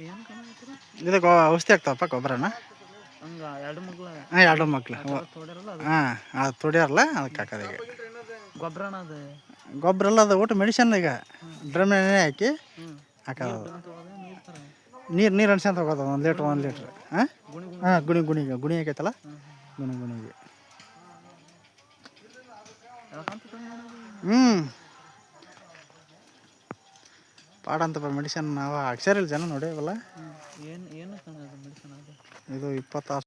ಏನು ಕಾಣತ್ತೀರ ಇದು ಔಷಧಿ ಆಗ್ತಾವಪ್ಪ ಗೊಬ್ಬರನ. ಹಂಗೆ ಎರಡು ಮಕ್ಳು ಹಾಂ ಎರಡು ಮಕ್ಳು ತೋಡಿರಲ್ಲ ಅದು ಹಾಂ ಅದು ತೊಡಿಯಾರಲ್ಲ ಅದಕ್ಕೆ ಹಾಕೋದು ಈಗ. ಗೊಬ್ಬರನ ಅದು ಗೊಬ್ಬರ ಎಲ್ಲ ಅದು ಊಟ ಮೆಡಿಸನ್ ಈಗ ಡ್ರಮ್ ಎಣ್ಣೆ ಹಾಕಿ ಹ್ಞೂ ಹಾಕೋದು. ನೀರು ಥರ ನೀರು ಅನ್ಸ್ಕೊಂತ ಹೋಗೋದು 1 ಲೀಟ್ರ್ ಹಾಂ ಹಾಂ ಗುಣಿ ಆಗೈತಲ್ಲ ಗುಣಿಗೆ ಹ್ಞೂ ಪಾಡ ಅಂತಪ್ಪ ಮೆಡಿಸನ್ ನಾವು ಹಾಕ್ಸಾರಿಲ್ಲ ಜನ ನೋಡಿವಲ್ಲ. ಏನು ಕಾಣೋದು ಮೆಡಿಸನ್ ಅದು ಇದು 26